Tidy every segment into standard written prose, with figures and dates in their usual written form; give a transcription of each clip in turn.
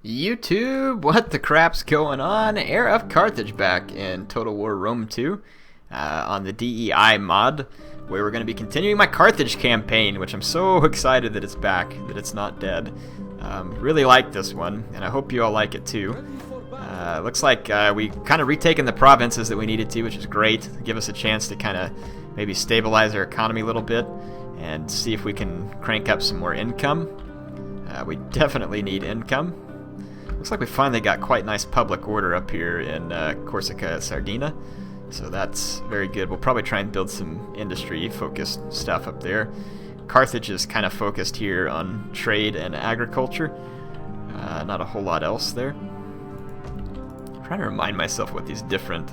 YouTube, what the crap's going on? HeirofCarthage back in Total War Rome 2 on the DEI mod, where we're going to be continuing my Carthage campaign, which I'm so excited that it's back, that it's not dead. Really like this one, and I hope you all like it too. Looks like we kind of retaken the provinces that we needed to, which is great. Give us a chance to kind of maybe stabilize our economy a little bit and see if we can crank up some more income. We definitely need income. Looks like we finally got quite nice public order up here in Corsica, Sardinia. So that's very good. We'll probably try and build some industry-focused stuff up there. Carthage is kind of focused here on trade and agriculture. Not a whole lot else there. I'm trying to remind myself what these different...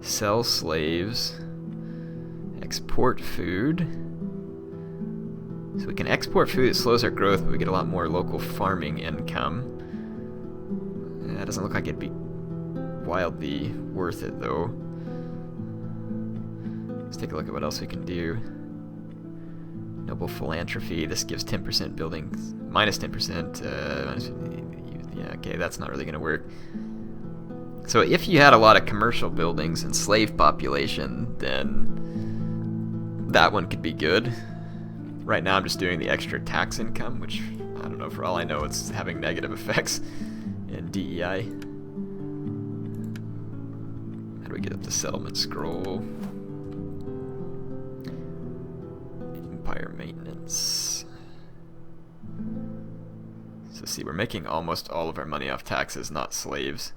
sell slaves. Export food. So we can export food, it slows our growth, but we get a lot more local farming income. That doesn't look like it'd be wildly worth it, though. Let's take a look at what else we can do. Noble philanthropy, this gives 10% buildings, minus 10%. Yeah, okay, that's not really going to work. So if you had a lot of commercial buildings and slave population, then that one could be good. Right now I'm just doing the extra tax income, which, I don't know, for all I know it's having negative effects in DEI. How do we get up the settlement scroll? Empire maintenance. So see, we're making almost all of our money off taxes, not slaves.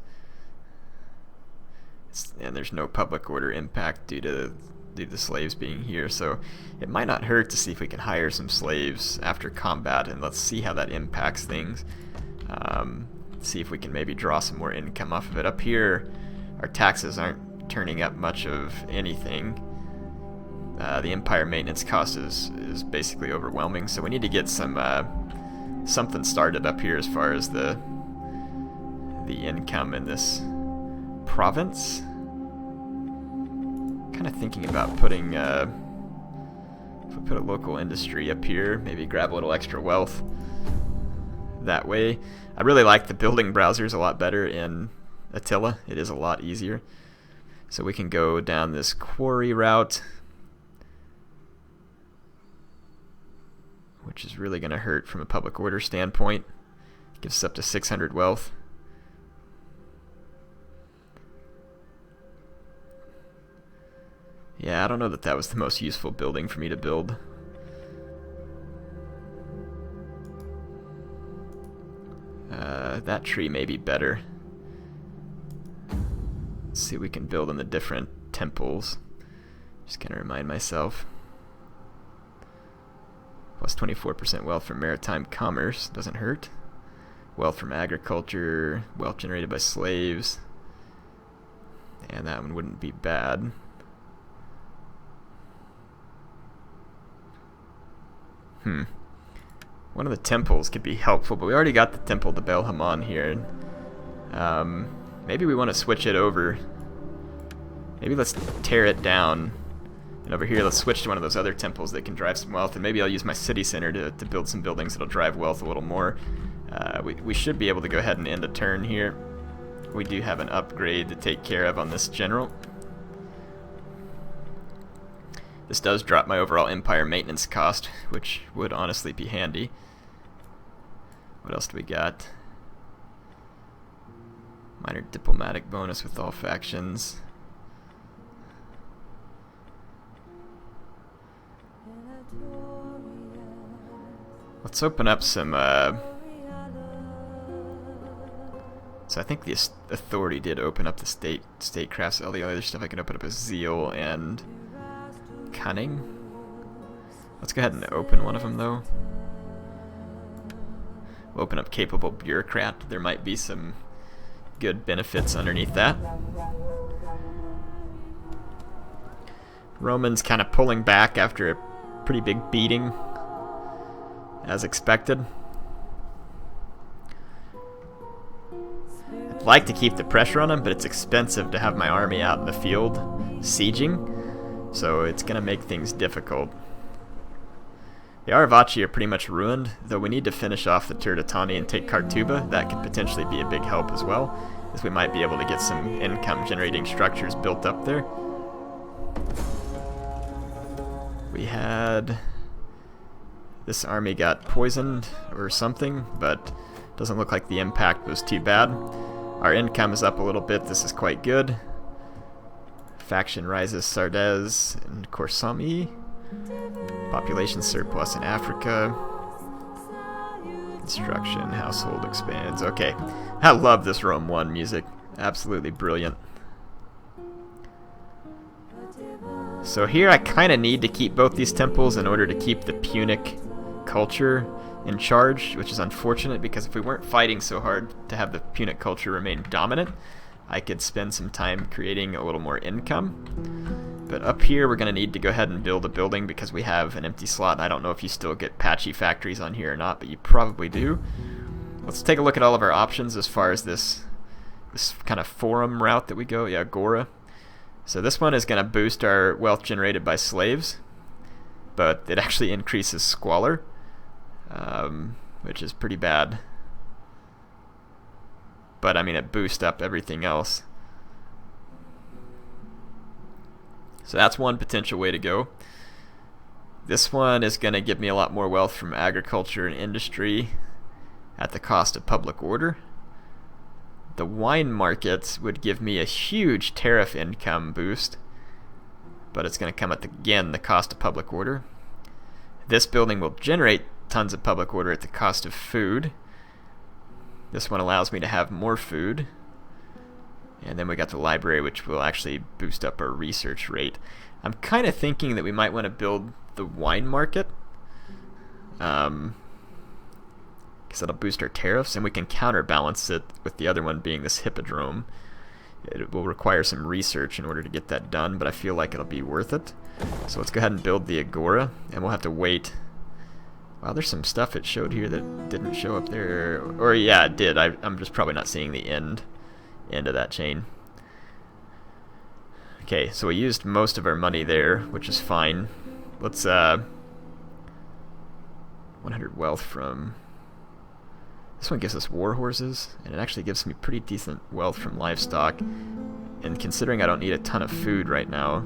And there's no public order impact due to the slaves being here, so it might not hurt to see if we can hire some slaves after combat, and let's see how that impacts things. See if we can maybe draw some more income off of it. Up here, our taxes aren't turning up much of anything. The empire maintenance cost is basically overwhelming, so we need to get some something started up here as far as the income in this province. Kind of thinking about putting if we put a local industry up here, maybe grab a little extra wealth that way. I really like the building browsers a lot better in Attila. It is a lot easier. So we can go down this quarry route, which is really going to hurt from a public order standpoint. Gives us up to 600 wealth. Yeah, I don't know that that was the most useful building for me to build. That tree may be better. Let's see what we can build in the different temples. Just gonna remind myself. Plus 24% wealth from maritime commerce, doesn't hurt. Wealth from agriculture, wealth generated by slaves. And that one wouldn't be bad. One of the temples could be helpful, but we already got the temple to Bel Haman here. Maybe we want to switch it over. Maybe let's tear it down. And over here, let's switch to one of those other temples that can drive some wealth. And maybe I'll use my city center to build some buildings that'll drive wealth a little more. We should be able to go ahead and end a turn here. We do have an upgrade to take care of on this general. This does drop my overall empire maintenance cost, which would honestly be handy. What else do we got? Minor diplomatic bonus with all factions. Let's open up some... So I think the authority did open up the statecrafts. All the other stuff I can open up is zeal and... cunning. Let's go ahead and open one of them, though. We'll open up capable bureaucrat. There might be some good benefits underneath that. Romans kind of pulling back after a pretty big beating, as expected. I'd like to keep the pressure on them, but it's expensive to have my army out in the field sieging. So it's going to make things difficult. The Aravachi are pretty much ruined, though we need to finish off the Turdetani and take Kartuba. That could potentially be a big help as well, as we might be able to get some income-generating structures built up there. We had... This army got poisoned or something, but doesn't look like the impact was too bad. Our income is up a little bit. This is quite good. Faction rises Sardez and Korsami. Population surplus in Africa. Construction, household expands. Okay, I love this Rome 1 music. Absolutely brilliant. So here I kind of need to keep both these temples in order to keep the Punic culture in charge, which is unfortunate because if we weren't fighting so hard to have the Punic culture remain dominant, I could spend some time creating a little more income. But up here we're going to need to go ahead and build a building because we have an empty slot. I don't know if you still get patchy factories on here or not, but you probably do. Let's take a look at all of our options as far as this kind of forum route that we go. Yeah, Agora. So this one is going to boost our wealth generated by slaves, but it actually increases squalor, which is pretty bad. But I mean, it boosts up everything else. So that's one potential way to go. This one is going to give me a lot more wealth from agriculture and industry at the cost of public order. The wine market would give me a huge tariff income boost, but it's going to come at, again, the cost of public order. This building will generate tons of public order at the cost of food. This one allows me to have more food. And then we got the library, which will actually boost up our research rate. I'm kind of thinking that we might want to build the wine market, because that'll boost our tariffs, and we can counterbalance it with the other one being this hippodrome. It will require some research in order to get that done, but I feel like it'll be worth it. So let's go ahead and build the Agora, and we'll have to wait. Wow, there's some stuff it showed here that didn't show up there. Or yeah, it did. I'm just probably not seeing the end of that chain. Okay, so we used most of our money there, which is fine. Let's 100 wealth from... This one gives us war horses, and it actually gives me pretty decent wealth from livestock. And considering I don't need a ton of food right now,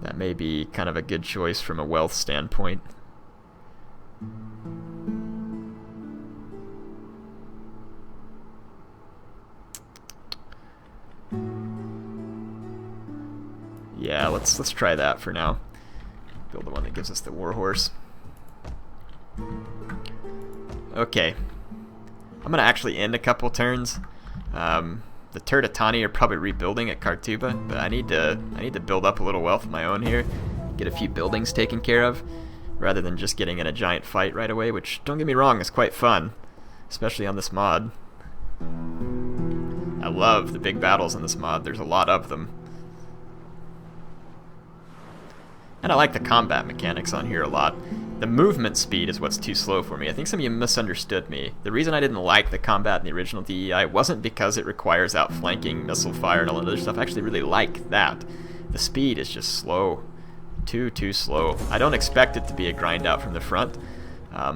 that may be kind of a good choice from a wealth standpoint. Yeah, let's try that for now. Build the one that gives us the warhorse. Okay, I'm gonna actually end a couple turns. The Turdetani are probably rebuilding at Kartuba, but I need to build up a little wealth of my own here, get a few buildings taken care of, rather than just getting in a giant fight right away. Which, don't get me wrong, is quite fun, especially on this mod. I love the big battles in this mod. There's a lot of them. And I like the combat mechanics on here a lot. The movement speed is what's too slow for me. I think some of you misunderstood me. The reason I didn't like the combat in the original DEI wasn't because it requires outflanking, missile fire, and all that other stuff. I actually really like that. The speed is just slow. Too slow. I don't expect it to be a grind out from the front.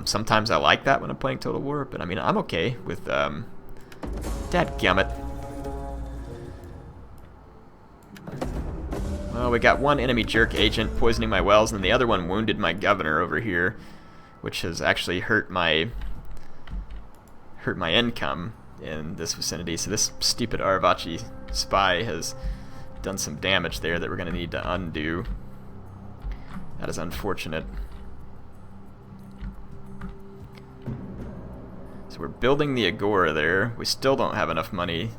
Sometimes I like that when I'm playing Total War, but I mean, I'm okay with... Dadgummit. Well, we got one enemy jerk agent poisoning my wells, and the other one wounded my governor over here, which has actually hurt my income in this vicinity. So this stupid Aravachi spy has done some damage there that we're going to need to undo. That is unfortunate. So we're building the Agora there. We still don't have enough money.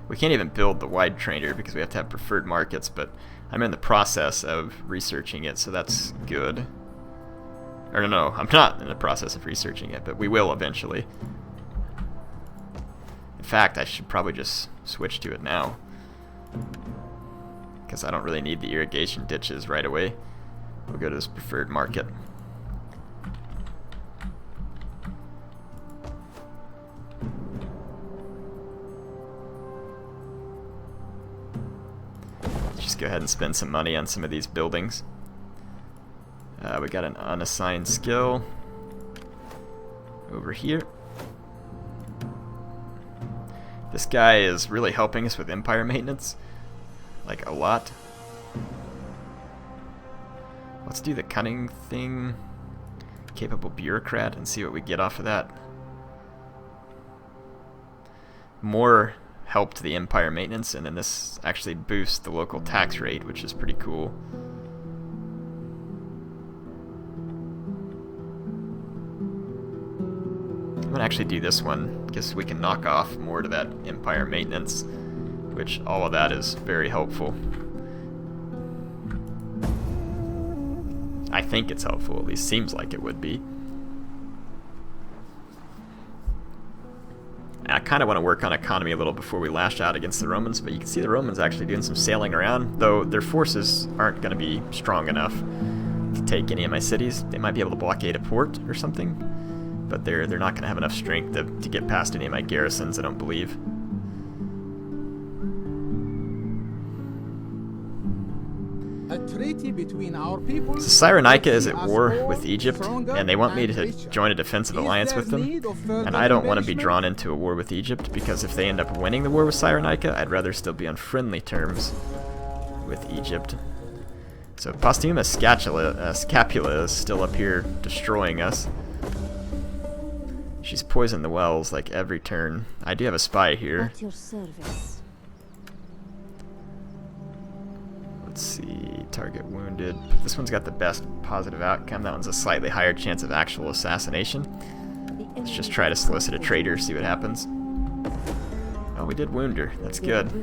We can't even build the wide trainer because we have to have preferred markets, but I'm in the process of researching it, so that's good. Or no, I'm not in the process of researching it, but we will eventually. In fact, I should probably just switch to it now, because I don't really need the irrigation ditches right away. We'll go to this preferred market. Just go ahead and spend some money on some of these buildings. We got an unassigned skill over here. This guy is really helping us with empire maintenance, like a lot. Let's do the cunning thing, capable bureaucrat, and see what we get off of that. More help to the empire maintenance, and then this actually boosts the local tax rate, which is pretty cool. I'm gonna actually do this one, because we can knock off more to that empire maintenance, which all of that is very helpful. I think it's helpful, at least seems like it would be. I kind of want to work on economy a little before we lash out against the Romans, but you can see the Romans actually doing some sailing around, though their forces aren't going to be strong enough to take any of my cities. They might be able to blockade a port or something, but they're not going to have enough strength to get past any of my garrisons, I don't believe. A treaty between our people. So Cyrenaica is at war with Egypt, and they want me to join a defensive alliance with them, and I don't want to be drawn into a war with Egypt, because if they end up winning the war with Cyrenaica, I'd rather still be on friendly terms with Egypt. So Posthumous Scapula is still up here destroying us. She's poisoned the wells like every turn. I do have a spy here. At your service. Let's see, target wounded. This one's got the best positive outcome. That one's a slightly higher chance of actual assassination. Let's just try to solicit a traitor, see what happens. Oh, we did wound her. That's good.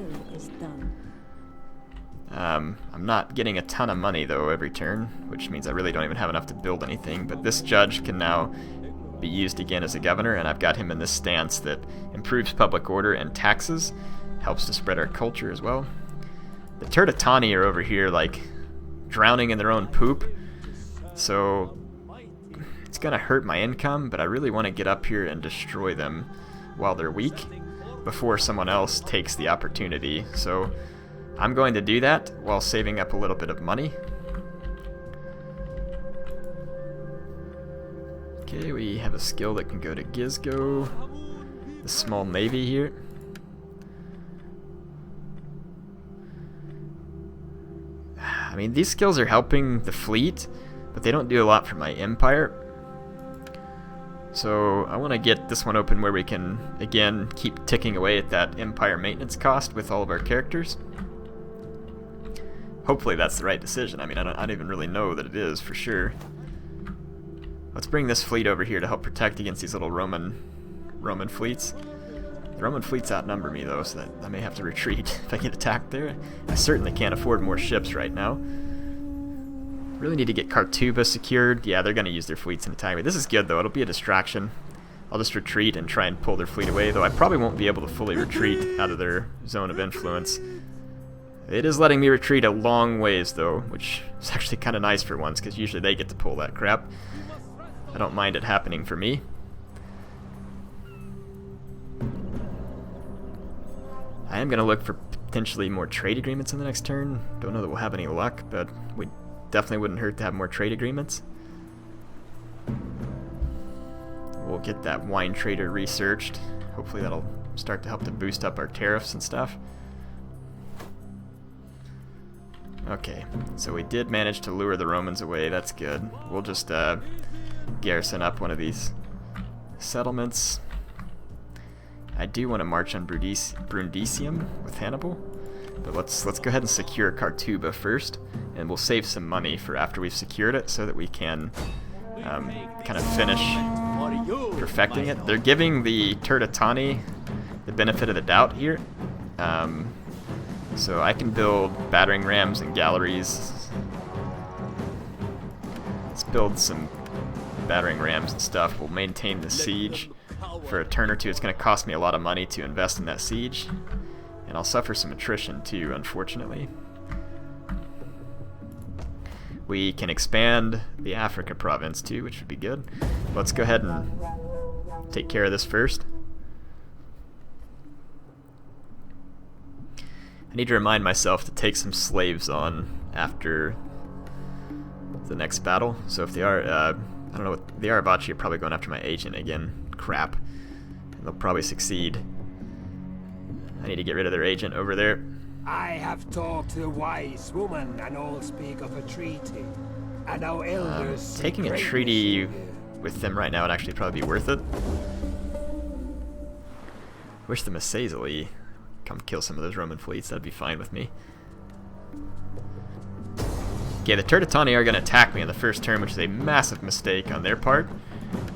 I'm not getting a ton of money, though, every turn, which means I really don't even have enough to build anything. But this judge can now be used again as a governor, and I've got him in this stance that improves public order and taxes, helps to spread our culture as well. The Turtitani are over here, like, drowning in their own poop, so it's gonna hurt my income, but I really want to get up here and destroy them while they're weak before someone else takes the opportunity. So I'm going to do that while saving up a little bit of money. Okay, we have a skill that can go to Gizgo, the small navy here. I mean, these skills are helping the fleet, but they don't do a lot for my empire. So I want to get this one open where we can, again, keep ticking away at that empire maintenance cost with all of our characters. Hopefully that's the right decision. I mean, I don't even really know that it is for sure. Let's bring this fleet over here to help protect against these little Roman fleets. The Roman fleets outnumber me, though, so that I may have to retreat if I get attacked there. I certainly can't afford more ships right now. Really need to get Cartuba secured. Yeah, they're going to use their fleets in attack me. This is good, though. It'll be a distraction. I'll just retreat and try and pull their fleet away, though I probably won't be able to fully retreat out of their zone of influence. It is letting me retreat a long ways, though, which is actually kind of nice for once, because usually they get to pull that crap. I don't mind it happening for me. I am going to look for potentially more trade agreements in the next turn. Don't know that we'll have any luck, but we definitely wouldn't hurt to have more trade agreements. We'll get that wine trader researched. Hopefully that'll start to help to boost up our tariffs and stuff. Okay, so we did manage to lure the Romans away. That's good. We'll just garrison up one of these settlements. I do want to march on Brundisium with Hannibal, but let's go ahead and secure Cartuba first, and we'll save some money for after we've secured it so that we can kind of finish perfecting it. They're giving the Turtitani the benefit of the doubt here, so I can build battering rams and galleries. Let's build some battering rams and stuff. We'll maintain the siege for a turn or two. It's going to cost me a lot of money to invest in that siege, and I'll suffer some attrition too, unfortunately. We can expand the Africa province too, which would be good. Let's go ahead and take care of this first. I need to remind myself to take some slaves on after the next battle. So if they are, I don't know, what, the Arabachi are probably going after my agent again. Crap. And they'll probably succeed. I need to get rid of their agent over there. I have talked to the wise woman, and all speak of a treaty. And our elders taking a treaty with them right now would actually probably be worth it. Wish the Massaizali come kill some of those Roman fleets. That'd be fine with me. Okay, the Turdetani are going to attack me on the first turn, which is a massive mistake on their part.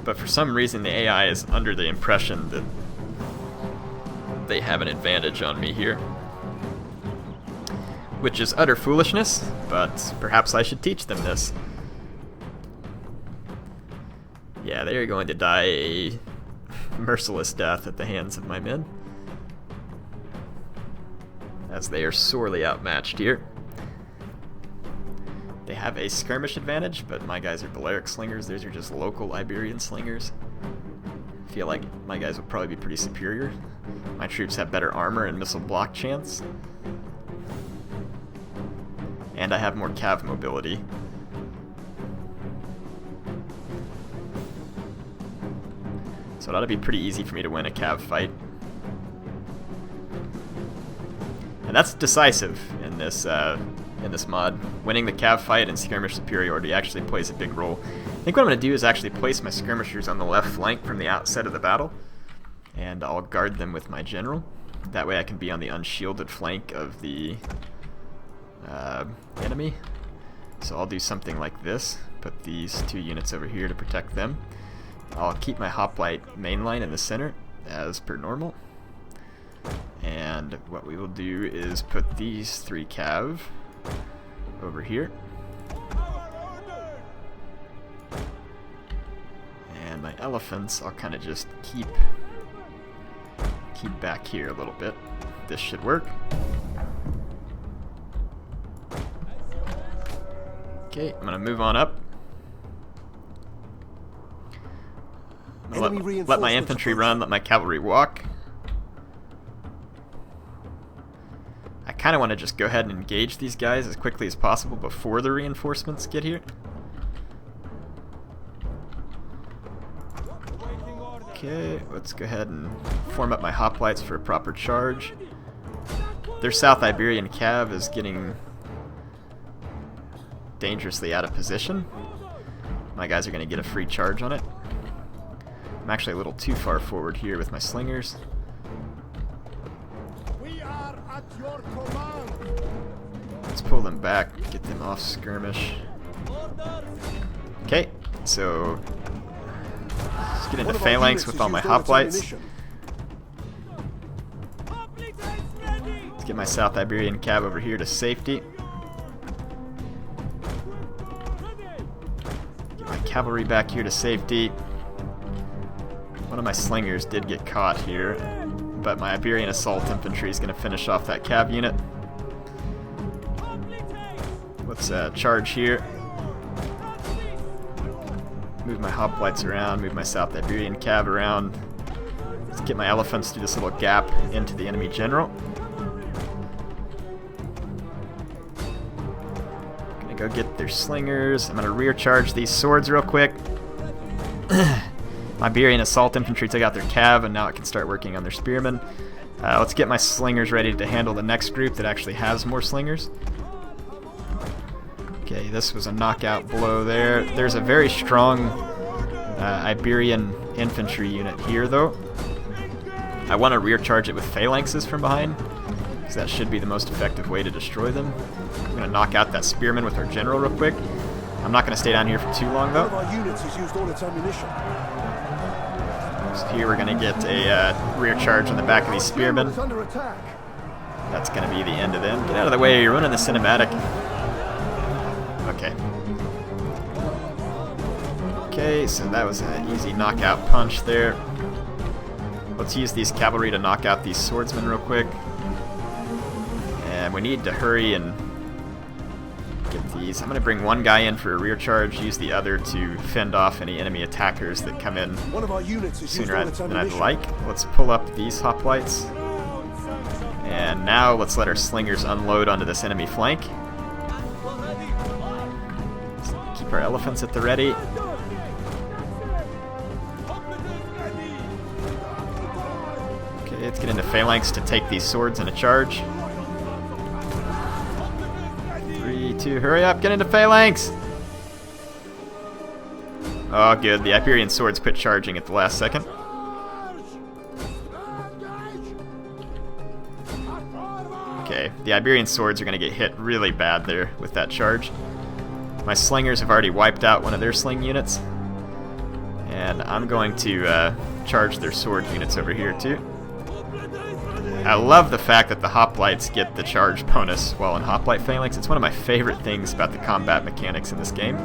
But for some reason, the AI is under the impression that they have an advantage on me here. Which is utter foolishness, but perhaps I should teach them this. Yeah, they are going to die a merciless death at the hands of my men, as they are sorely outmatched here. They have a skirmish advantage, but my guys are Balearic slingers. These are just local Iberian slingers. I feel like my guys would probably be pretty superior. My troops have better armor and missile block chance. And I have more cav mobility. So it ought to be pretty easy for me to win a cav fight. And that's decisive in this mod. Winning the cav fight and skirmish superiority actually plays a big role. I think what I'm going to do is actually place my skirmishers on the left flank from the outset of the battle. And I'll guard them with my general. That way I can be on the unshielded flank of the enemy. So I'll do something like this. Put these 2 units over here to protect them. I'll keep my hoplite main line in the center as per normal. And what we will do is put these 3 cav over here. And my elephants I'll kind of just keep back here a little bit. This should work. Okay, I'm gonna move on up. Let my infantry run, let my cavalry walk. I kind of want to just go ahead and engage these guys as quickly as possible before the reinforcements get here. Okay, let's go ahead and form up my hoplites for a proper charge. Their South Iberian cav is getting dangerously out of position. My guys are going to get a free charge on it. I'm actually a little too far forward here with my slingers. We are at your command. Let's pull them back, get them off skirmish. Okay, so let's get into phalanx with all my hoplites. Let's get my South Iberian cav over here to safety. Get my cavalry back here to safety. One of my slingers did get caught here, but my Iberian assault infantry is going to finish off that cav unit. Let's charge here. Move my hoplites around, move my South Iberian cav around. Let's get my elephants through this little gap into the enemy general. Gonna go get their slingers. I'm gonna rear charge these swords real quick. My Iberian assault infantry took out their cav, and now I can start working on their spearmen. Let's get my slingers ready to handle the next group that actually has more slingers. Okay, this was a knockout blow there. There's a very strong Iberian infantry unit here, though. I want to rear charge it with phalanxes from behind, because that should be the most effective way to destroy them. I'm going to knock out that spearman with our general real quick. I'm not going to stay down here for too long, though. So here we're going to get a rear charge on the back of these spearmen. That's going to be the end of them. Get out of the way, you're running the cinematic. Okay. Okay, so that was an easy knockout punch there. Let's use these cavalry to knock out these swordsmen real quick. And we need to hurry and get these. I'm going to bring one guy in for a rear charge, use the other to fend off any enemy attackers that come in sooner than I'd like. Let's pull up these hoplites. And now let's let our slingers unload onto this enemy flank. Keep our elephants at the ready. Okay, let's get into phalanx to take these swords in a charge. 3, 2, hurry up, get into phalanx! Oh, good. The Iberian swords quit charging at the last second. Okay, the Iberian swords are going to get hit really bad there with that charge. My slingers have already wiped out one of their sling units. And I'm going to charge their sword units over here too. I love the fact that the hoplites get the charge bonus while in hoplite phalanx. It's one of my favorite things about the combat mechanics in this game.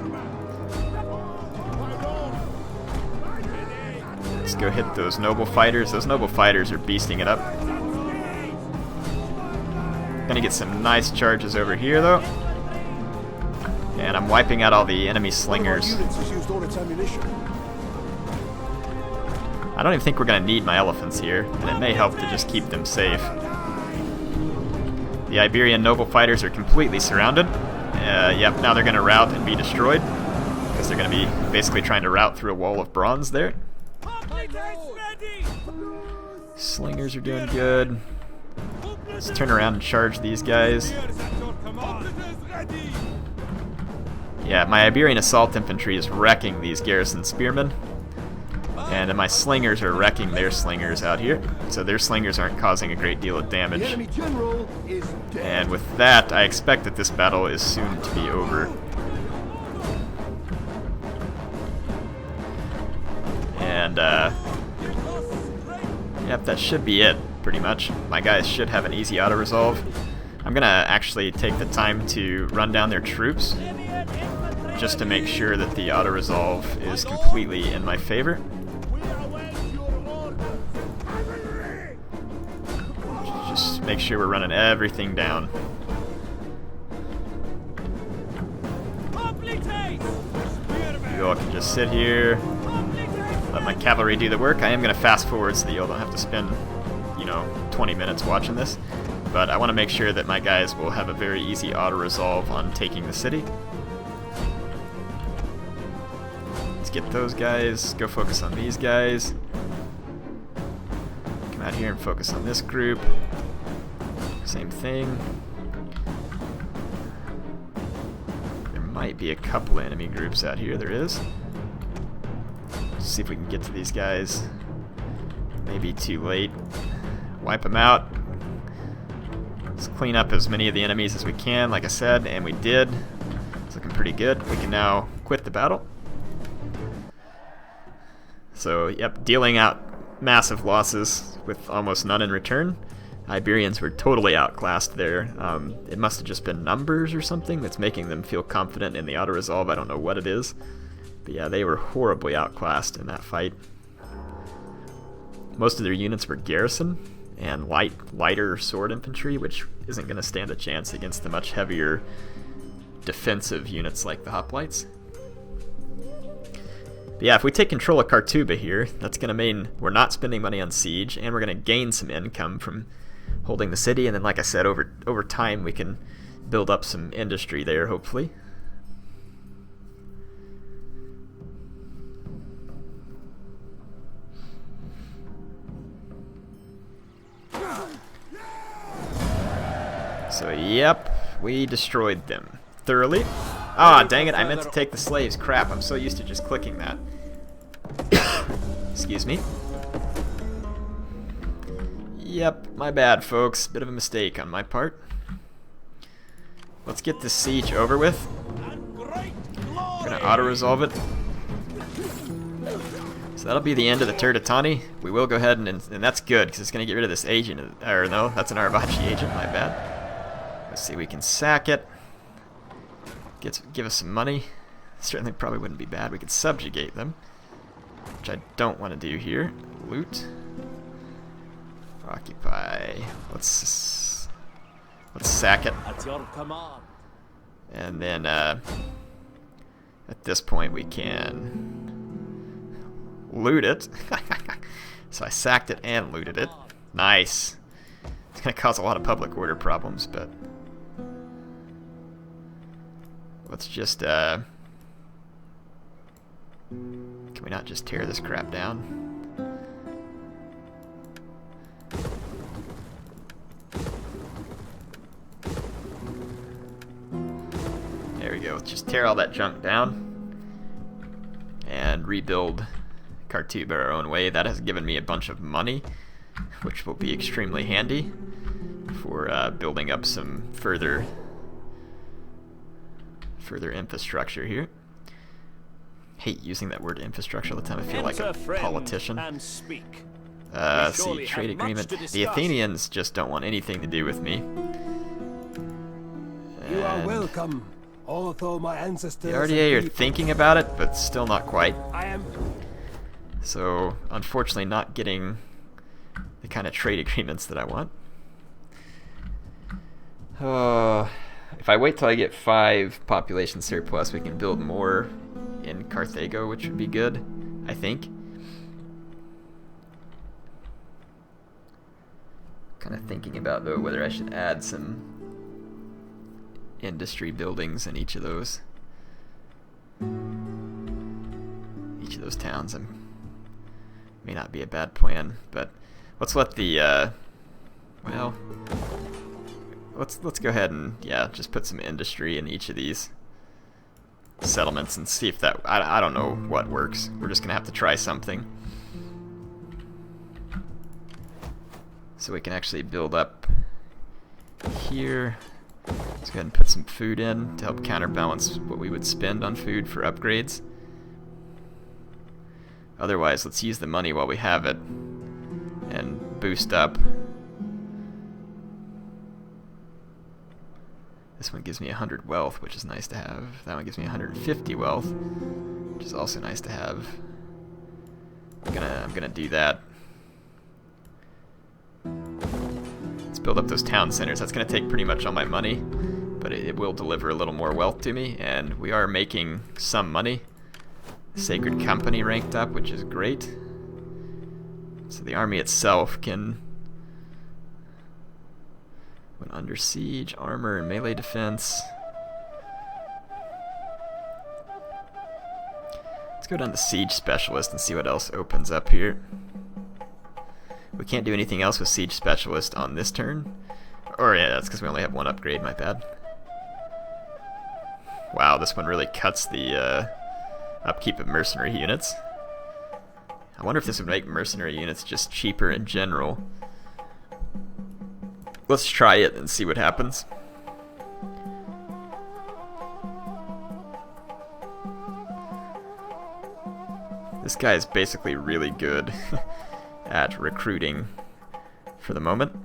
Let's go hit those noble fighters. Those noble fighters are beasting it up. Gonna get some nice charges over here though. And I'm wiping out all the enemy slingers. I don't even think we're gonna need my elephants here, and it may help to just keep them safe. The Iberian noble fighters are completely surrounded. Yep, now they're gonna rout and be destroyed, because they're gonna be basically trying to rout through a wall of bronze there. Slingers are doing good. Let's turn around and charge these guys. Yeah, my Iberian assault infantry is wrecking these garrison spearmen. And my slingers are wrecking their slingers out here. So their slingers aren't causing a great deal of damage. And with that, I expect that this battle is soon to be over. And, yep, that should be it, pretty much. My guys should have an easy auto-resolve. I'm gonna actually take the time to run down their troops, just to make sure that the auto-resolve is completely in my favor. Just make sure we're running everything down. You all can just sit here, let my cavalry do the work. I am going to fast forward so that you all don't have to spend, 20 minutes watching this. But I want to make sure that my guys will have a very easy auto-resolve on taking the city. Let's get those guys, go focus on these guys. Come out here and focus on this group. Same thing. There might be a couple of enemy groups out here. There is. Let's see if we can get to these guys. Maybe too late. Wipe them out. Let's clean up as many of the enemies as we can, like I said, and we did. It's looking pretty good. We can now quit the battle. So, yep, dealing out massive losses with almost none in return. Iberians were totally outclassed there. It must have just been numbers or something that's making them feel confident in the auto-resolve. I don't know what it is. But yeah, they were horribly outclassed in that fight. Most of their units were garrison and lighter sword infantry, which isn't going to stand a chance against the much heavier defensive units like the hoplites. But yeah, if we take control of Kartuba here, that's going to mean we're not spending money on siege, and we're going to gain some income from holding the city, and then like I said, over time we can build up some industry there, hopefully. So, yep, we destroyed them thoroughly. Ah, dang it, I meant to take the slaves. Crap, I'm so used to just clicking that. Excuse me. Yep, my bad, folks. Bit of a mistake on my part. Let's get this siege over with. I'm gonna auto-resolve it. So that'll be the end of the Turdetani. We will go ahead and that's good, because it's gonna get rid of this agent. Or no, that's an Aravachi agent, my bad. Let's see, we can sack it. Give us some money. Certainly probably wouldn't be bad. We could subjugate them, which I don't want to do here. Loot. Occupy. Let's sack it. At your command. And then at this point we can loot it. So I sacked it and looted it. Nice. It's gonna cause a lot of public order problems, but let's just Can we not just tear this crap down? There we go. Let's just tear all that junk down and rebuild Khartoum our own way. That has given me a bunch of money, which will be extremely handy for building up some further infrastructure here. Hate using that word infrastructure all the time. I feel like a politician. See, trade agreement. The Athenians just don't want anything to do with me. You are welcome. Although my ancestors... The RDA are thinking about it, but still not quite. I am... So, unfortunately not getting the kind of trade agreements that I want. If I wait till I get 5 population surplus, we can build more in Carthago, which would be good, I think. Kind of thinking about, though, whether I should add some industry buildings in each of those towns. May not be a bad plan, but let's let the well, let's go ahead and just put some industry in each of these settlements and see if that I don't know what works. We're just gonna have to try something so we can actually build up here. Let's go ahead and put some food in to help counterbalance what we would spend on food for upgrades. Otherwise, let's use the money while we have it and boost up. This one gives me 100 wealth, which is nice to have. That one gives me 150 wealth, which is also nice to have. I'm gonna do that. Let's build up those town centers. That's gonna take pretty much all my money, but it will deliver a little more wealth to me, and we are making some money. Sacred Company ranked up, which is great. So the army itself can, when under siege, armor and melee defense. Let's go down to Siege Specialist and see what else opens up here. We can't do anything else with Siege Specialist on this turn. Or yeah, that's because we only have one upgrade, my bad. Wow, this one really cuts the upkeep of mercenary units. I wonder if this would make mercenary units just cheaper in general. Let's try it and see what happens. This guy is basically really good at recruiting for the moment.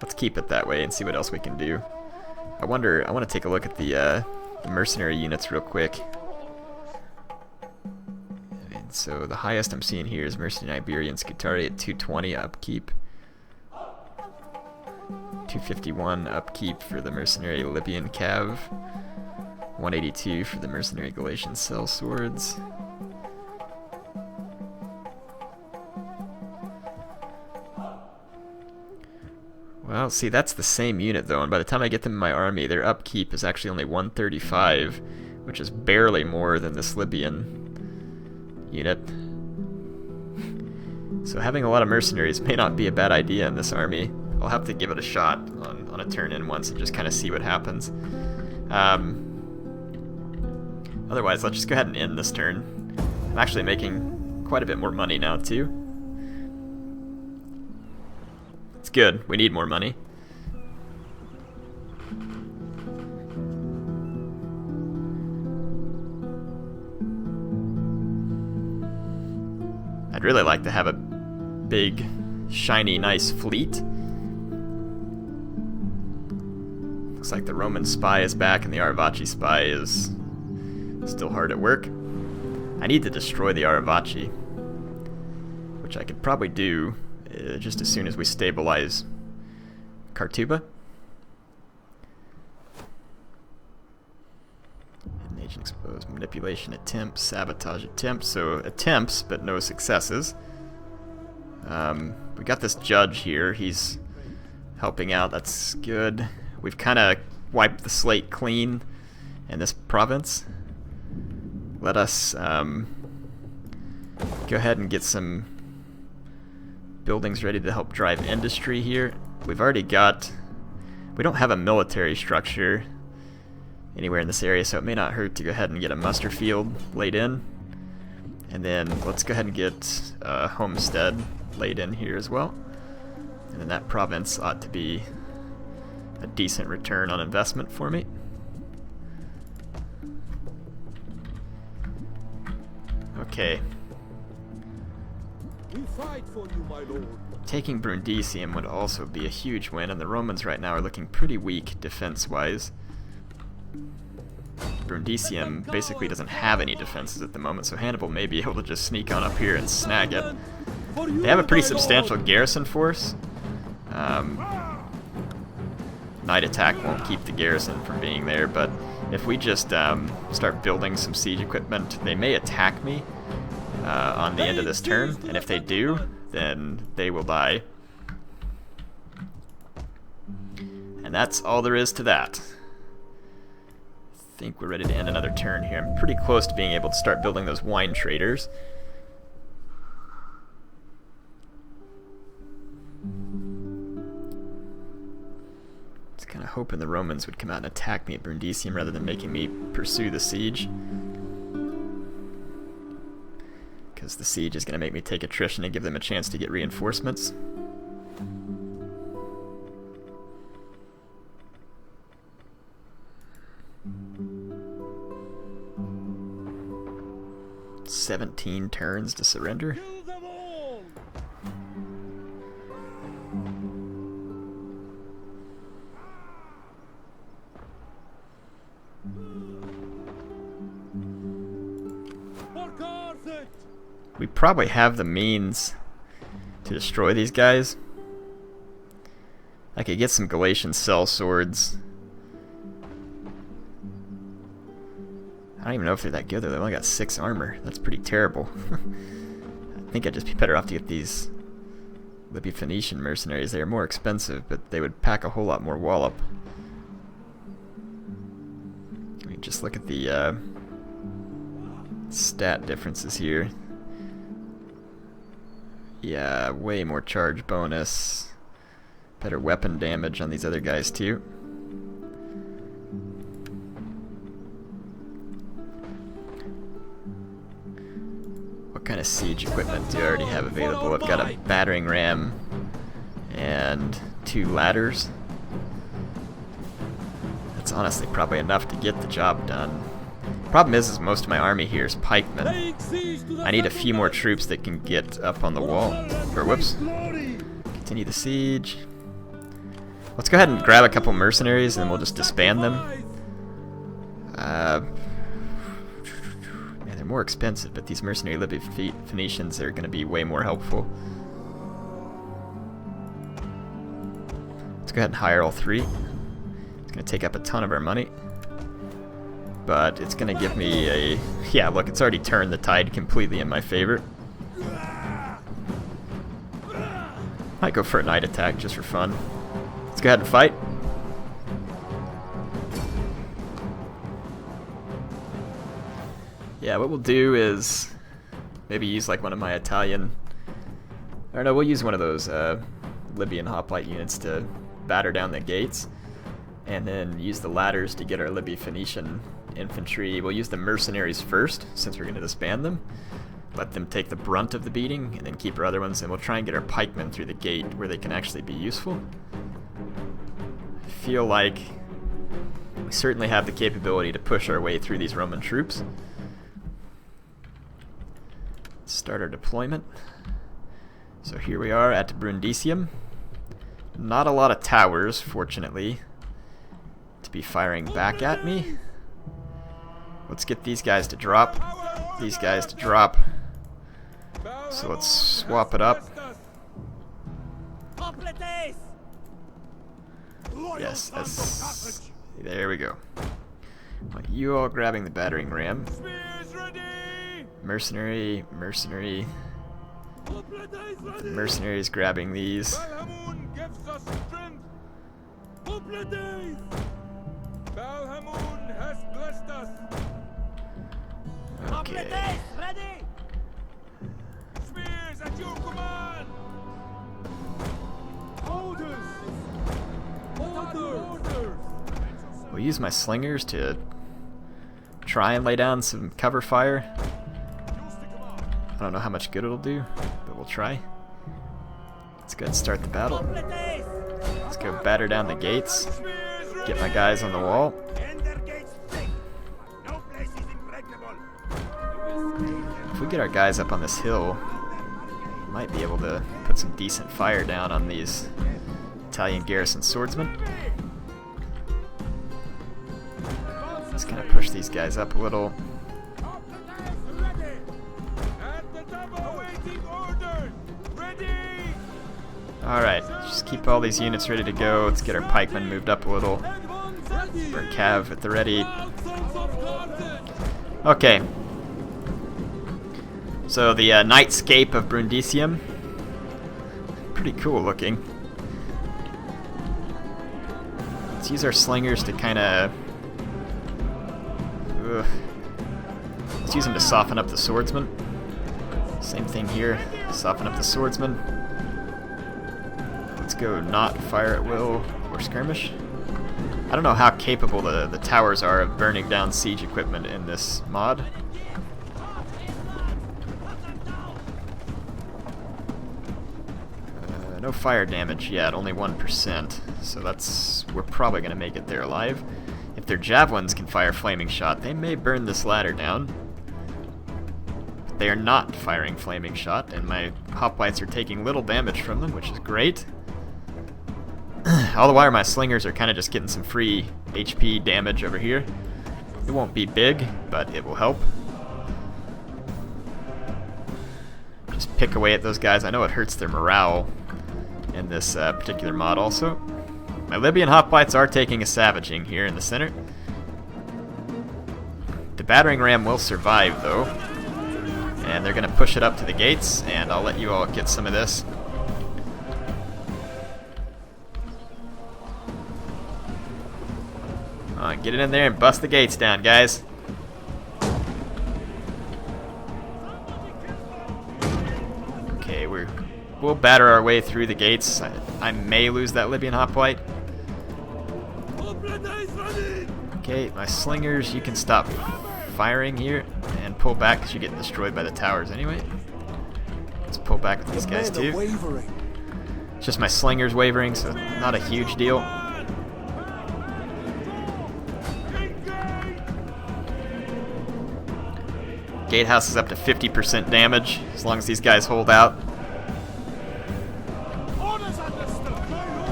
Let's keep it that way and see what else we can do. I want to take a look at the mercenary units real quick. So the highest I'm seeing here is Mercenary Iberian Scutari at 220 upkeep. 251 upkeep for the Mercenary Libyan Cav. 182 for the Mercenary Galatian Cell Swords. Well, see, that's the same unit though, and by the time I get them in my army, their upkeep is actually only 135, which is barely more than this Libyan unit. So having a lot of mercenaries may not be a bad idea in this army. I'll have to give it a shot on a turn-in once and just kind of see what happens. Otherwise, let's just go ahead and end this turn. I'm actually making quite a bit more money now, too. It's good. We need more money. I'd really like to have a big, shiny, nice fleet. Looks like the Roman spy is back and the Aravaci spy is still hard at work. I need to destroy the Aravaci, which I could probably do just as soon as we stabilize Kartuba. Agent exposed, manipulation attempts, sabotage attempts, so attempts but no successes. We got this judge here, he's helping out, that's good. We've kind of wiped the slate clean in this province. let us go ahead and get some buildings ready to help drive industry here. We've already got... We don't have a military structure anywhere in this area, so it may not hurt to go ahead and get a muster field laid in. And then let's go ahead and get a homestead laid in here as well. And then that province ought to be a decent return on investment for me. Okay. We fight for you, my lord. Taking Brundisium would also be a huge win, and the Romans right now are looking pretty weak defense-wise. Brundisium basically doesn't have any defenses at the moment, so Hannibal may be able to just sneak on up here and snag it. They have a pretty substantial garrison force. Night attack won't keep the garrison from being there, but if we just start building some siege equipment, they may attack me on the end of this turn, and if they do, then they will die. And that's all there is to that. I think we're ready to end another turn here. I'm pretty close to being able to start building those wine traders. Just kind of hoping the Romans would come out and attack me at Brundisium rather than making me pursue the siege. Because the siege is going to make me take attrition and give them a chance to get reinforcements. "17 turns to surrender." We probably have the means to destroy these guys. I could get some Galatian cell swords. I don't even know if they're that good though. They only got 6 armor. That's pretty terrible. I think I'd just be better off to get these Libyan Phoenician mercenaries. They are more expensive, but they would pack a whole lot more wallop. I mean, just look at the stat differences here. Yeah, way more charge bonus. Better weapon damage on these other guys too. What kind of siege equipment do I already have available? I've got a battering ram and 2 ladders. That's honestly probably enough to get the job done. Problem is most of my army here is pikemen. I need a few more troops that can get up on the wall. Or whoops. Continue the siege. Let's go ahead and grab a couple mercenaries and we'll just disband them. Yeah, they're more expensive, but these mercenary Libyan Phoenicians are going to be way more helpful. Let's go ahead and hire all 3. It's going to take up a ton of our money. But it's going to give me a... Yeah, look, it's already turned the tide completely in my favor. Might go for a night attack just for fun. Let's go ahead and fight. Yeah, what we'll do is maybe use like one of my Italian... Or no, we'll use one of those Libyan hoplite units to batter down the gates. And then use the ladders to get our Libyan Phoenician infantry. We'll use the mercenaries first, since we're going to disband them. Let them take the brunt of the beating, and then keep our other ones, and we'll try and get our pikemen through the gate where they can actually be useful. I feel like we certainly have the capability to push our way through these Roman troops. Start our deployment. So here we are at Brundisium. Not a lot of towers, fortunately, to be firing back at me. Let's get these guys to drop. These guys to drop. So let's swap it up. Yes, there we go. You all grabbing the battering ram. Mercenary, mercenary. The mercenaries grabbing these. Okay. Spears at your command! Orders! Orders! We'll use my slingers to try and lay down some cover fire. I don't know how much good it'll do, but we'll try. Let's go ahead and start the battle. Let's go batter down the gates. Get my guys on the wall. If we get our guys up on this hill, we might be able to put some decent fire down on these Italian garrison swordsmen. Let's kind of push these guys up a little. Alright, just keep all these units ready to go. Let's get our pikemen moved up a little. Our cav at the ready. Okay. So the nightscape of Brundisium. Pretty cool looking. Let's use our slingers to kind of... Let's use them to soften up the swordsman. Same thing here. Soften up the swordsman. Let's go not fire at will or skirmish. I don't know how capable the towers are of burning down siege equipment in this mod. No fire damage yet, only 1%. So we're probably going to make it there alive. If their javelins can fire flaming shot, they may burn this ladder down. But they are not firing flaming shot, and my hoplites are taking little damage from them, which is great. All the while my slingers are kind of just getting some free HP damage over here. It won't be big, but it will help. Just pick away at those guys. I know it hurts their morale in this particular mod also. My Libyan hoplites are taking a savaging here in the center. The battering ram will survive though. And they're going to push it up to the gates, and I'll let you all get some of this. Get it in there and bust the gates down, guys. Okay, we'll batter our way through the gates. I may lose that Libyan hoplite. Okay, my slingers, you can stop firing here and pull back because you get destroyed by the towers anyway. Let's pull back with these guys too. It's just my slingers wavering, so not a huge deal. Gatehouse is up to 50% damage, as long as these guys hold out.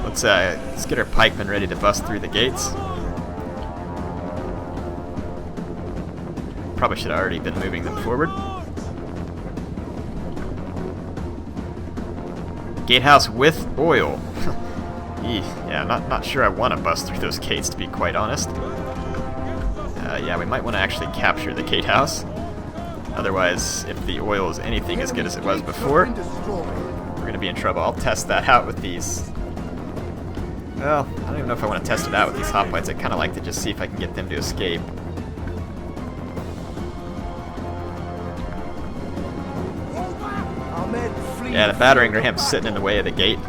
Let's get our pikemen ready to bust through the gates. Probably should have already been moving them forward. Gatehouse with oil. Yeah, not sure I want to bust through those gates, to be quite honest. Yeah, we might want to actually capture the gatehouse. Otherwise, if the oil is anything as good as it was before, we're going to be in trouble. I'll test that out with these. Well, I don't even know if I want to test it out with these hoplites. I kind of like to just see if I can get them to escape. Yeah, the battering ram's sitting in the way of the gate.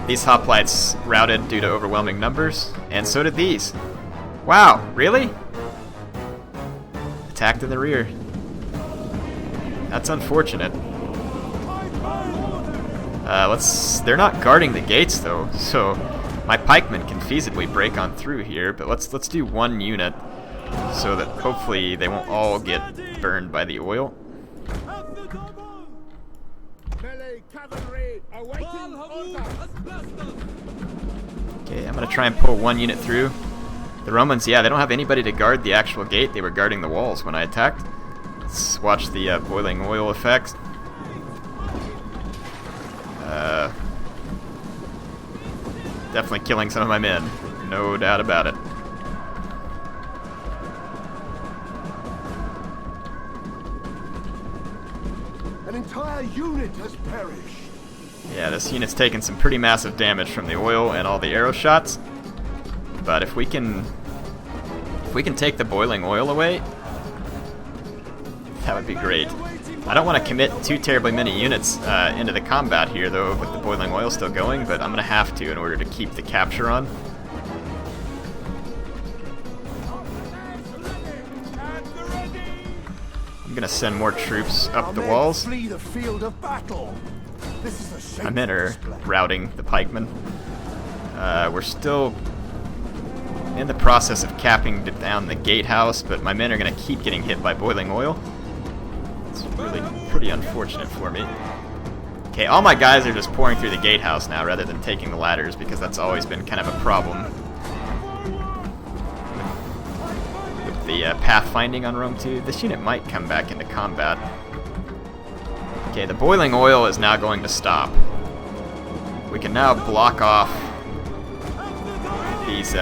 These hoplites routed due to overwhelming numbers, and so did these. Wow, really? Attacked in the rear. That's unfortunate. They're not guarding the gates though, so my pikemen can feasibly break on through here, but let's do one unit so that hopefully they won't all get burned by the oil. Okay, I'm gonna try and pull one unit through. The Romans, yeah, they don't have anybody to guard the actual gate. They were guarding the walls when I attacked. Let's watch the boiling oil effect. Definitely killing some of my men. No doubt about it. An entire unit has perished. Yeah, this unit's taken some pretty massive damage from the oil and all the arrow shots. But if we can take the boiling oil away, That would be great. I don't want to commit too terribly many units into the combat here, though, with the boiling oil still going, but I'm going to have to in order to keep the capture on. I'm going to send more troops up the walls. Flee the field of battle. This is a My men are routing the pikemen. We're still in the process of capping down the gatehouse, but my men are going to keep getting hit by boiling oil. It's really pretty unfortunate for me. Okay, all my guys are just pouring through the gatehouse now rather than taking the ladders, because that's always been kind of a problem with the pathfinding on Rome 2. This unit might come back into combat. Okay, the boiling oil is now going to stop. We can now block off these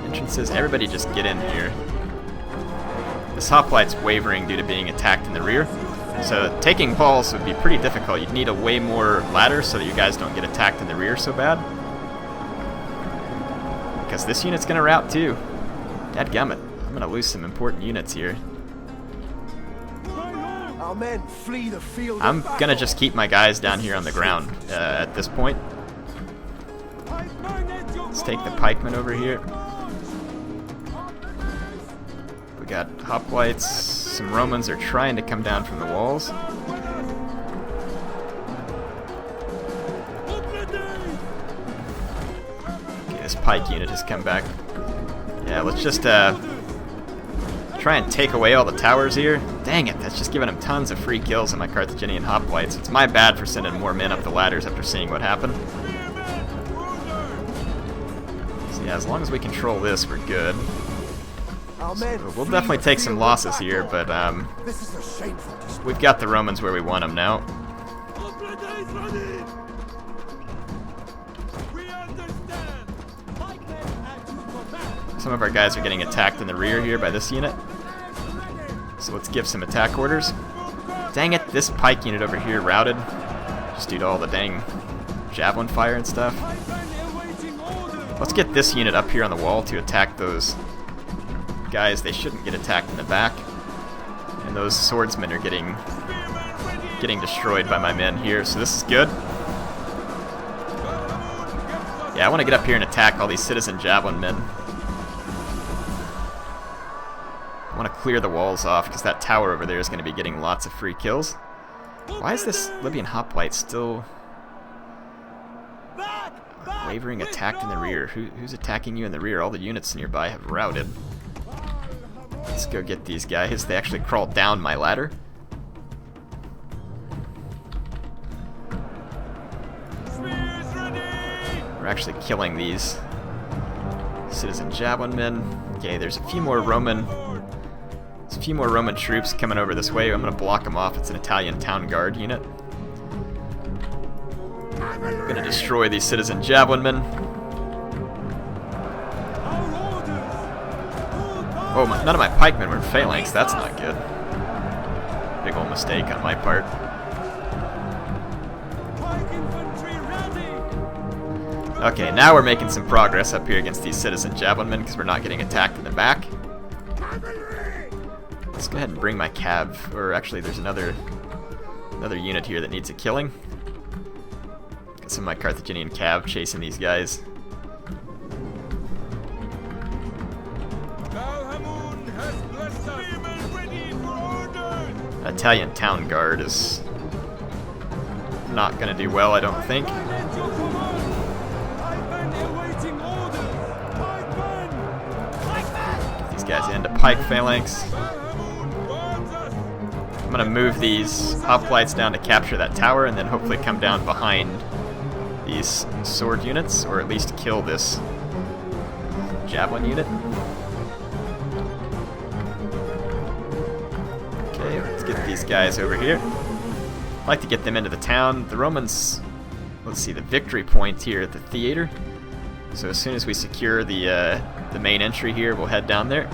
entrances. Everybody just get in here. This hoplite's wavering due to being attacked in the rear. So taking balls would be pretty difficult. You'd need a way more ladder so that you guys don't get attacked in the rear so bad. Because this unit's going to rout too. Dadgummit. I'm going to lose some important units here. Our men flee the field I'm of battle. going to just keep my guys down here on the ground at this point. Let's take the pikemen over here. We got hoplites. Some Romans are trying to come down from the walls. Okay, this pike unit has come back. Yeah, let's just try and take away all the towers here. Dang it, that's just giving them tons of free kills on my Carthaginian hoplites. It's my bad for sending more men up the ladders after seeing what happened. So yeah, as long as we control this, we're good. So we'll definitely take some losses here, but we've got the Romans where we want them now. Some of our guys are getting attacked in the rear here by this unit. So let's give some attack orders. Dang it, this pike unit over here routed. Just due to all the dang javelin fire and stuff. Let's get this unit up here on the wall to attack those guys. They shouldn't get attacked in the back. And those swordsmen are getting destroyed by my men here, so this is good. Yeah, I want to get up here and attack all these citizen javelin men. I want to clear the walls off because that tower over there is going to be getting lots of free kills. Why is this Libyan hoplite still wavering attacked in the rear? Who's attacking you in the rear? All the units nearby have routed. Let's go get these guys. They actually crawled down my ladder. We're actually killing these citizen javelin men. Okay, there's a few more Roman troops coming over this way. I'm going to block them off. It's an Italian town guard unit. I'm going to destroy these citizen javelin men. Oh, none of my pikemen were in phalanx. That's not good. Big old mistake on my part. Okay, now we're making some progress up here against these citizen javelin men because we're not getting attacked in the back. Let's go ahead and bring my cav, or actually there's another unit here that needs a killing. Got some of my Carthaginian cav chasing these guys. Italian town guard is not going to do well, I don't think. Get these guys into pike phalanx. I'm going to move these hoplites down to capture that tower and then hopefully come down behind these sword units, or at least kill this javelin unit. Okay, let's get these guys over here. I'd like to get them into the town. The Romans, let's see, the victory point here at the theater. So as soon as we secure the main entry here, we'll head down there.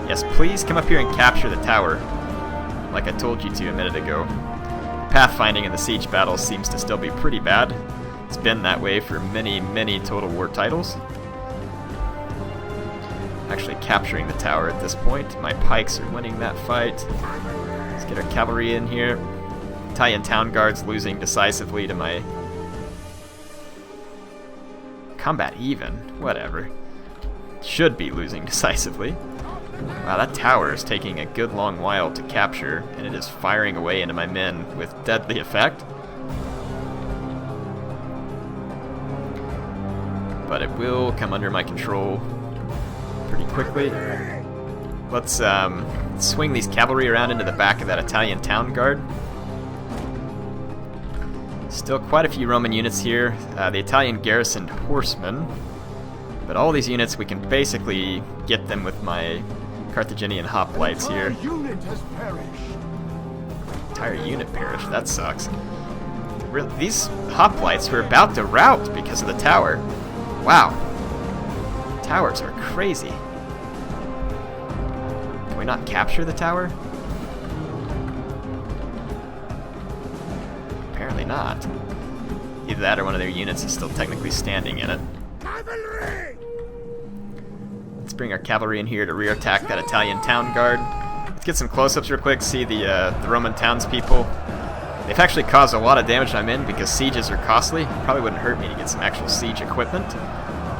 Yes, please come up here and capture the tower, like I told you to a minute ago. Pathfinding in the siege battles seems to still be pretty bad. It's been that way for many, many Total War titles. actually capturing the tower at this point. My pikes are winning that fight. Let's get our cavalry in here. Italian town guards losing decisively to my... Combat even. Whatever. Should be losing decisively. Wow, that tower is taking a good long while to capture, and it is firing away into my men with deadly effect. But it will come under my control pretty quickly. Let's swing these cavalry around into the back of that Italian town guard. Still quite a few Roman units here. The Italian garrisoned horsemen. But all these units, we can basically get them with my Carthaginian hoplites here. Unit has perished. Entire unit perished. That sucks. These hoplites were about to rout because of the tower. Wow. Towers are crazy. Can we not capture the tower? Apparently not. Either that or one of their units is still technically standing in it. Cavalry! Let's bring our cavalry in here to rear attack that Italian town guard. Let's get some close-ups real quick, see the Roman townspeople. They've actually caused a lot of damage to my men because sieges are costly. Probably wouldn't hurt me to get some actual siege equipment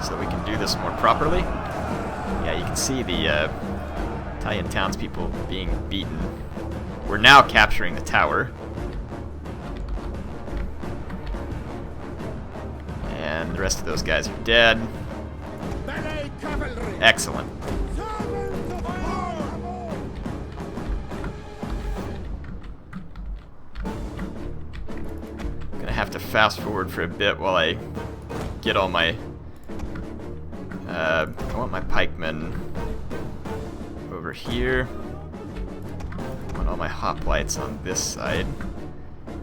so that we can do this more properly. Yeah, you can see the Italian townspeople being beaten. We're now capturing the tower. And the rest of those guys are dead. Excellent. Gonna have to fast forward for a bit while I get all my I want my pikemen over here. I want all my hoplites on this side.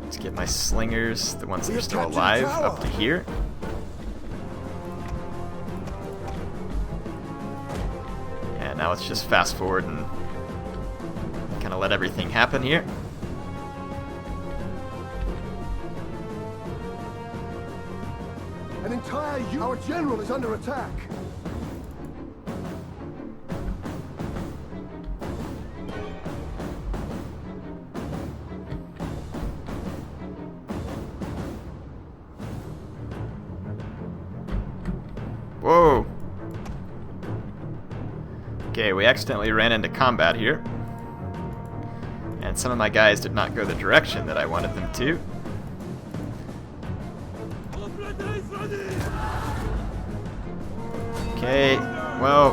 Let's get my slingers, the ones that are still alive, up to here. And now let's just fast forward and kind of let everything happen here. An entire Our general is under attack. Whoa! Okay, we accidentally ran into combat here. And some of my guys did not go the direction that I wanted them to. Okay, well,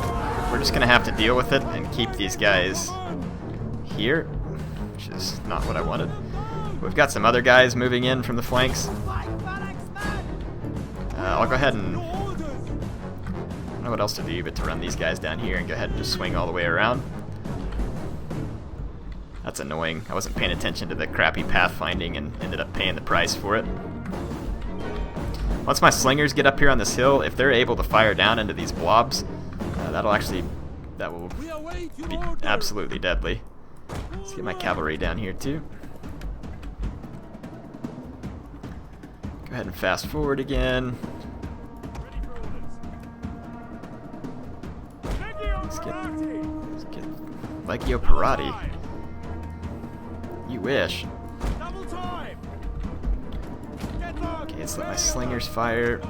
we're just gonna have to deal with it and keep these guys here, which is not what I wanted. We've got some other guys moving in from the flanks. I'll go ahead and... I don't know what else to do but to run these guys down here and go ahead and just swing all the way around. That's annoying. I wasn't paying attention to the crappy pathfinding and ended up paying the price for it. Once my slingers get up here on this hill, if they're able to fire down into these blobs, that will be absolutely deadly. Let's get my cavalry down here too. Go ahead and fast forward again. Let's get Legio Parati. You wish. Okay, let's let my slingers fire.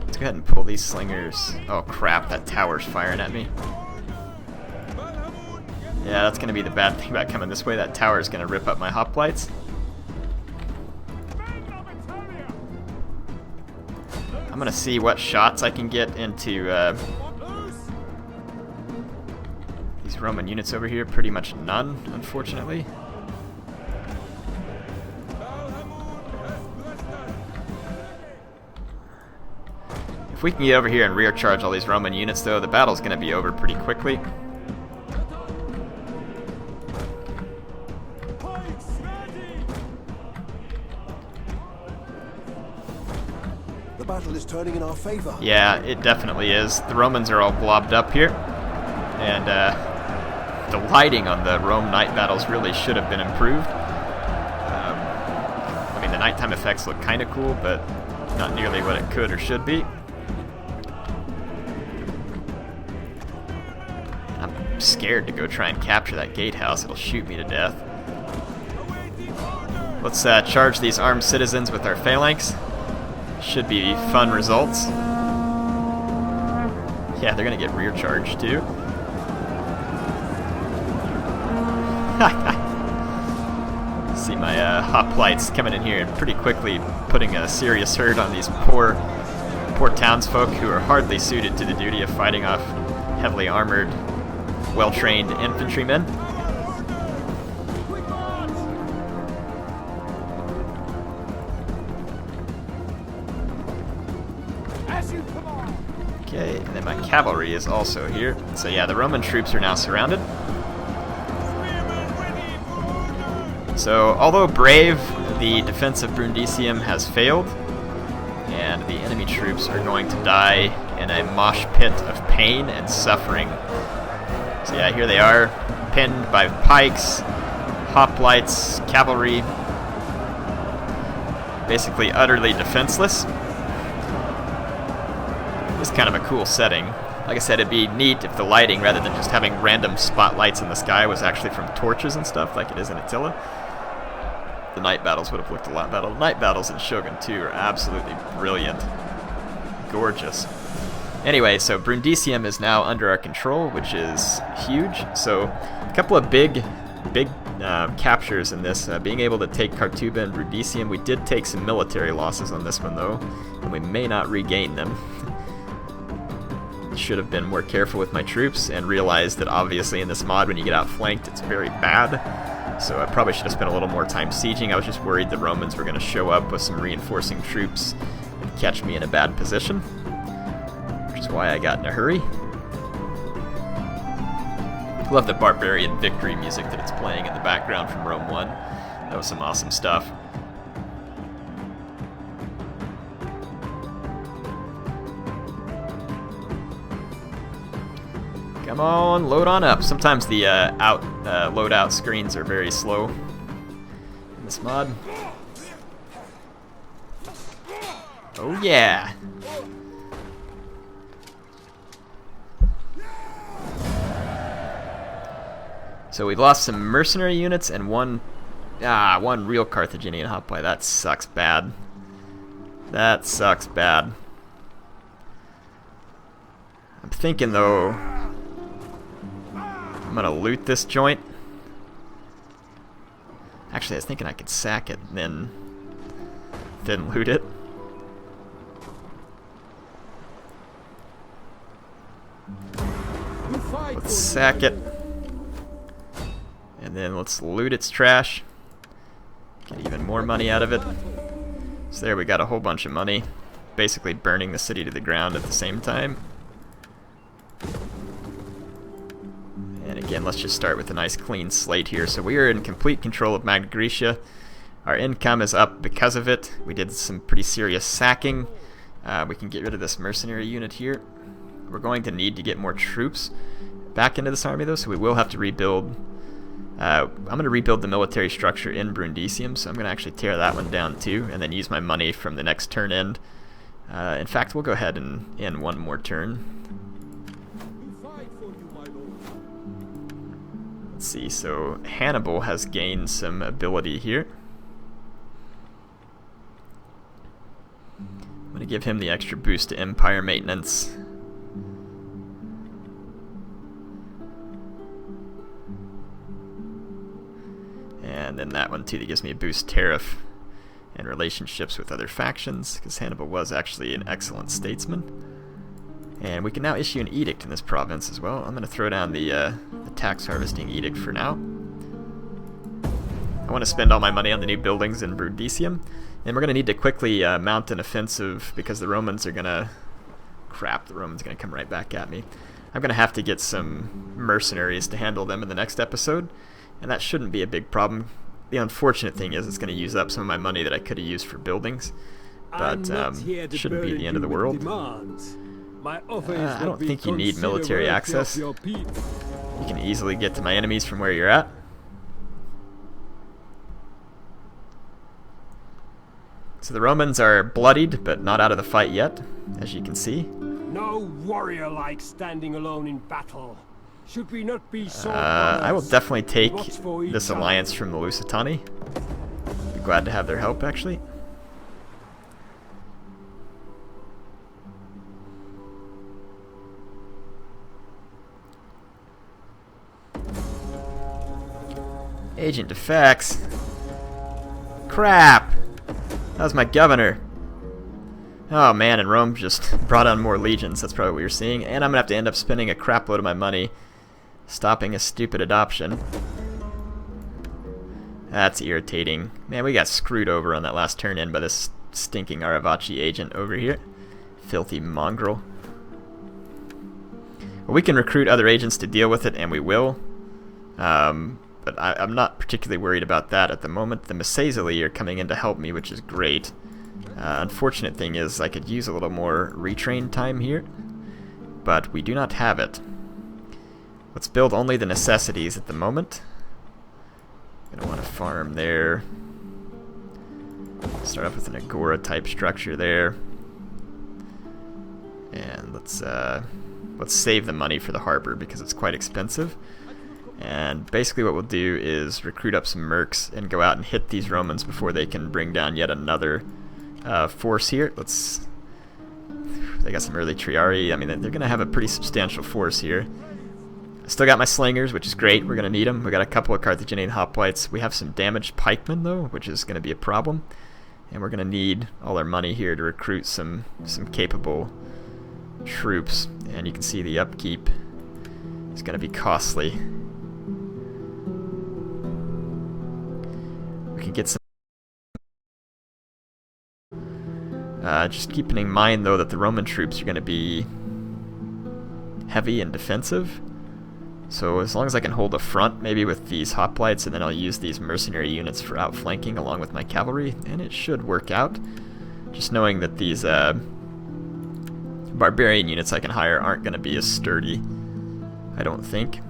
Let's go ahead and pull these slingers. Oh crap, that tower's firing at me. Yeah, that's going to be the bad thing about coming this way. That tower is going to rip up my hoplites. I'm going to see what shots I can get into these Roman units over here. Pretty much none, unfortunately. If we can get over here and rear charge all these Roman units, though, the battle's going to be over pretty quickly. The battle is turning in our favor. Yeah, it definitely is. The Romans are all blobbed up here, and the lighting on the Rome night battles really should have been improved. I mean, the nighttime effects look kind of cool, but not nearly what it could or should be. scared to go try and capture that gatehouse. It'll shoot me to death. Let's charge these armed citizens with our phalanx. Should be fun results. Yeah, they're gonna get rear charged too. See my hoplites coming in here and pretty quickly putting a serious hurt on these poor townsfolk who are hardly suited to the duty of fighting off heavily armored, well-trained infantrymen. Okay, and then my cavalry is also here. So yeah, the Roman troops are now surrounded. So, although brave, the defense of Brundisium has failed, and the enemy troops are going to die in a mosh pit of pain and suffering. So yeah, here they are, pinned by pikes, hoplites, cavalry, basically utterly defenseless. It's kind of a cool setting. Like I said, it'd be neat if the lighting, rather than just having random spotlights in the sky, was actually from torches and stuff like it is in Attila. The night battles would have looked a lot better. The night battles in Shogun 2 are absolutely brilliant. Gorgeous. Anyway, so Brundisium is now under our control, which is huge. So a couple of big captures in this. Being able to take Khartuba and Brundisium. We did take some military losses on this one, though, and we may not regain them. Should have been more careful with my troops and realized that obviously in this mod, when you get outflanked, it's very bad. So I probably should have spent a little more time sieging. I was just worried the Romans were going to show up with some reinforcing troops and catch me in a bad position, which is why I got in a hurry. Love the barbarian victory music that it's playing in the background from Rome 1. That was some awesome stuff. Come on, load on up. Sometimes the loadout screens are very slow in this mod. Oh yeah! So we've lost some mercenary units and one real Carthaginian hoplite. That sucks bad. That sucks bad. I'm thinking though, I'm gonna loot this joint. Actually, I was thinking I could sack it and then loot it. Let's sack it. And then let's loot its trash. Get even more money out of it. So there we got a whole bunch of money. Basically burning the city to the ground at the same time. And again, let's just start with a nice clean slate here. So we are in complete control of Magna Graecia. Our income is up because of it. We did some pretty serious sacking. We can get rid of this mercenary unit here. We're going to need to get more troops back into this army though, so we will have to rebuild. I'm going to rebuild the military structure in Brundisium, so I'm going to actually tear that one down too, and then use my money from the next turn end. In fact, we'll go ahead and end one more turn. Let's see, so Hannibal has gained some ability here. I'm going to give him the extra boost to Empire Maintenance. And then that one too, that gives me a boost tariff and relationships with other factions, because Hannibal was actually an excellent statesman. And we can now issue an edict in this province as well. I'm going to throw down the tax harvesting edict for now. I want to spend all my money on the new buildings in Brundisium, and we're going to need to quickly mount an offensive because the Romans are going to... Crap, the Romans are going to come right back at me. I'm going to have to get some mercenaries to handle them in the next episode, and that shouldn't be a big problem. The unfortunate thing is it's going to use up some of my money that I could have used for buildings, but it shouldn't be the end of the world. I don't think you need military access. You can easily get to my enemies from where you're at. So the Romans are bloodied, but not out of the fight yet, as you can see. No warrior likes standing alone in battle. Should we not be so I will definitely take Watch for each this other. alliance from the Lusitani. Be glad to have their help, actually. Agent defects. Crap! That was my governor. Oh man, and Rome just brought on more legions. That's probably what you're seeing. And I'm gonna have to end up spending a crap load of my money stopping a stupid adoption. That's irritating. Man, we got screwed over on that last turn in by this stinking Aravachi agent over here. Filthy mongrel. Well, we can recruit other agents to deal with it, and we will. But I'm not particularly worried about that at the moment. The Masazali are coming in to help me, which is great. Unfortunate thing is I could use a little more retrain time here, but we do not have it. Let's build only the necessities at the moment. Gonna want to farm there. Start off with an Agora type structure there. And let's save the money for the harbor because it's quite expensive. And basically what we'll do is recruit up some mercs and go out and hit these Romans before they can bring down yet another force here. They got some early Triari. I mean, they're going to have a pretty substantial force here. I still got my slingers, which is great. We're going to need them. We got a couple of Carthaginian hoplites. We have some damaged pikemen, though, which is going to be a problem. And we're going to need all our money here to recruit some capable troops. And you can see the upkeep is going to be costly. We can get some... just keeping in mind, though, that the Roman troops are going to be heavy and defensive. So as long as I can hold a front, maybe with these hoplites, and then I'll use these mercenary units for outflanking along with my cavalry, and it should work out. Just knowing that these barbarian units I can hire aren't going to be as sturdy, I don't think.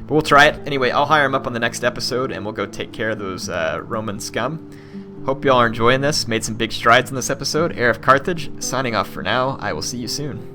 But we'll try it. Anyway, I'll hire them up on the next episode, and we'll go take care of those Roman scum. Hope y'all are enjoying this. Made some big strides in this episode. HeirofCarthage, signing off for now. I will see you soon.